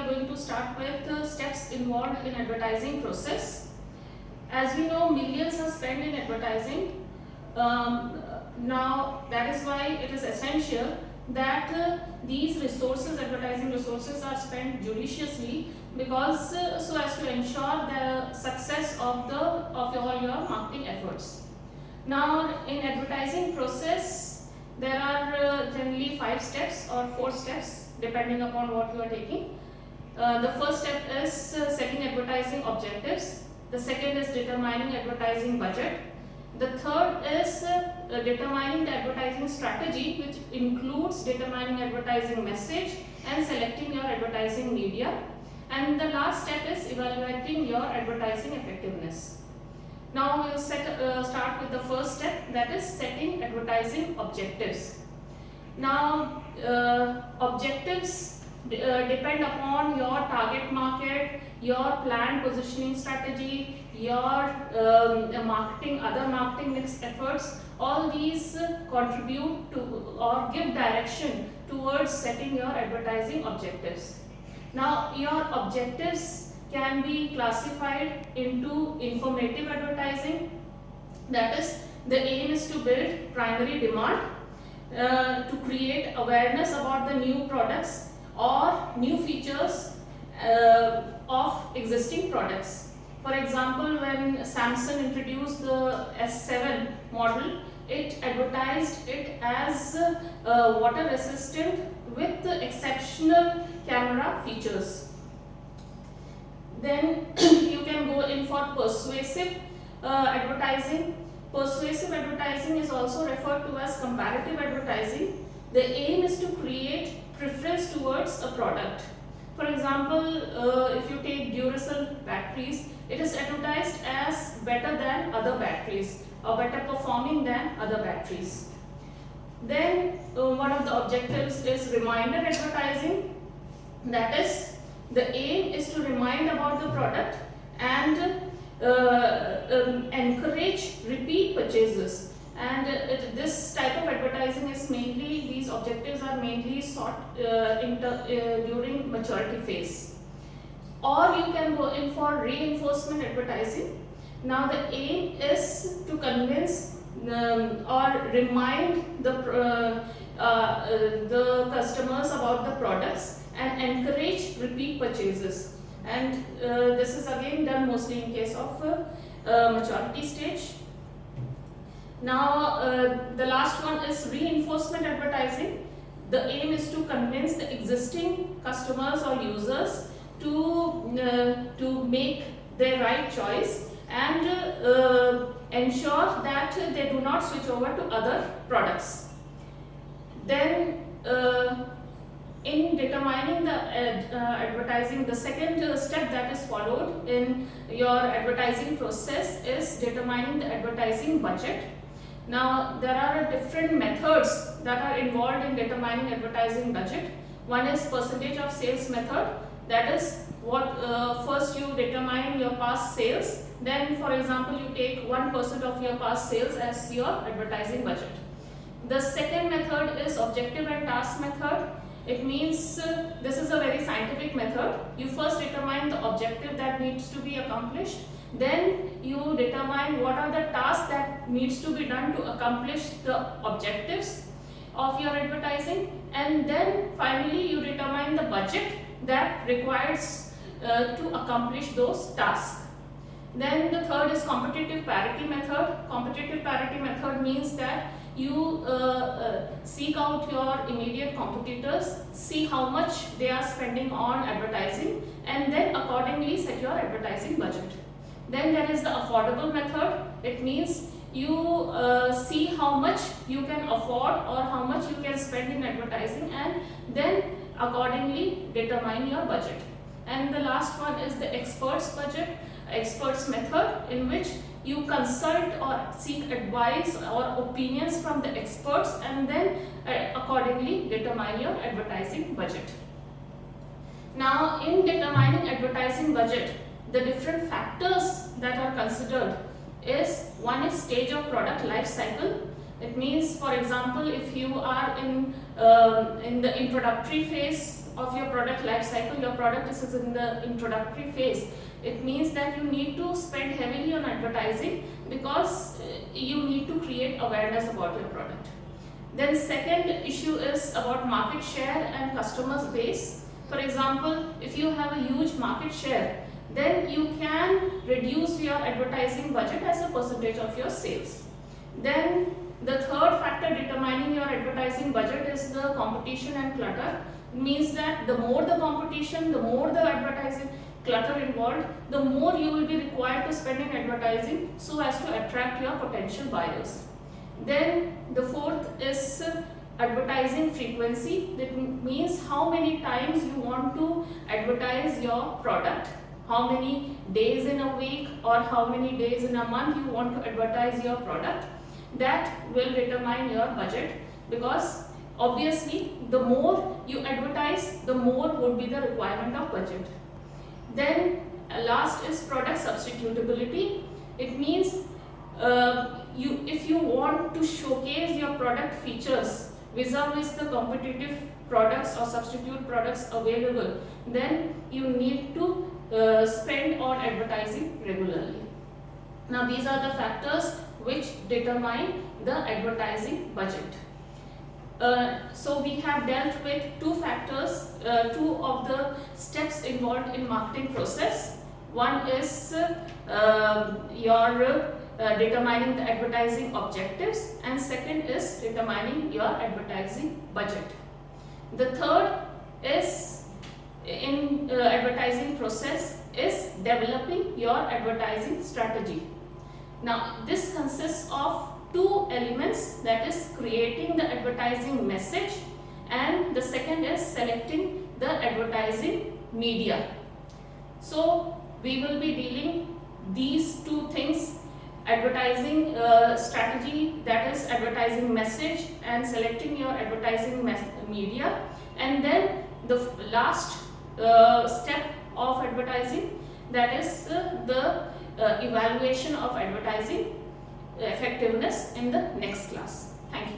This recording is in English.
are going to start with steps involved in advertising process. As we know, millions are spent in advertising. Now that is why it is essential that these resources, advertising resources, are spent judiciously, because so as to ensure the success of all your marketing efforts. Now in advertising process, there are generally 5 steps or 4 steps depending upon what you are taking. The first step is setting advertising objectives. The second is determining advertising budget. The third is determining the advertising strategy, which includes determining advertising message and selecting your advertising media. And the last step is evaluating your advertising effectiveness. Now we'll start with the first step, that is setting advertising objectives. Now objectives depend upon your target market, your planned positioning strategy, your other marketing mix efforts. All these contribute to or give direction towards setting your advertising objectives. Now your objectives can be classified into informative advertising, that is, the aim is to build primary demand, to create awareness about the new products or new features of existing products. For example, when Samsung introduced the S7 model, it advertised it as water resistant with exceptional camera features. Then you can go in for persuasive advertising. Persuasive advertising is also referred to as comparative advertising. The aim is to create preference towards a product. For example, if you take Duracell batteries, it is advertised as better than other batteries or better performing than other batteries. Then one of the objectives is reminder advertising, that is, the aim is to remind about the product and encourage repeat purchases. And this type of advertising is mainly, these objectives are mainly sought during maturity phase. Or you can go in for reinforcement advertising. Now the aim is to convince or remind the customers about the products and encourage repeat purchases. And this is again done mostly in case of maturity stage. Now the last one is reinforcement advertising. The aim is to convince the existing customers or users to make their right choice and ensure that they do not switch over to other products. Then in determining the advertising, the second step that is followed in your advertising process is determining the advertising budget. Now there are different methods that are involved in determining advertising budget. One is percentage of sales method, that is what first you determine your past sales, then for example you take 1% of your past sales as your advertising budget. The second method is objective and task method. It means this is a very scientific method. You first determine the objective that needs to be accomplished, then you determine what are the tasks that needs to be done to accomplish the objectives of your advertising, and then finally you determine the budget that requires to accomplish those tasks. Then the third is competitive parity method. Competitive parity method means that you seek out your immediate competitors, see how much they are spending on advertising, and then accordingly set your advertising budget. Then there is the affordable method. It means you see how much you can afford or how much you can spend in advertising, and then accordingly determine your budget. And the last one is the experts method, in which you consult or seek advice or opinions from the experts and then accordingly determine your advertising budget. Now in determining advertising budget, the different factors that are considered is, one is stage of product life cycle. It means, for example, if you are in the introductory phase of your product life cycle, your product is in the introductory phase, it means that you need to spend heavily on advertising because you need to create awareness about your product. Then second issue is about market share and customers base. For example, if you have a huge market share, then you can reduce your advertising budget as a percentage of your sales. Then the third factor determining your advertising budget is the competition and clutter. It means that the more the competition, the more the advertising clutter involved, the more you will be required to spend in advertising so as to attract your potential buyers. Then the fourth is advertising frequency. That means how many times you want to advertise your product, how many days in a week or how many days in a month you want to advertise your product. That will determine your budget, because obviously the more you advertise, the more would be the requirement of budget. Then last is product substitutability. It means if you want to showcase your product features vis-a-vis the competitive products or substitute products available, then you need to spend on advertising regularly. Now these are the factors which determine the advertising budget. So we have dealt with two factors, two of the steps involved in marketing process. One is your determining the advertising objectives, and second is determining your advertising budget. The third is in advertising process is developing your advertising strategy. Now this consists of two elements, that is creating the advertising message, and the second is selecting the advertising media. So we will be dealing these two things, advertising strategy, that is advertising message, and selecting your advertising media, and then the last step of advertising, that is the evaluation of advertising effectiveness in the next class. Thank you.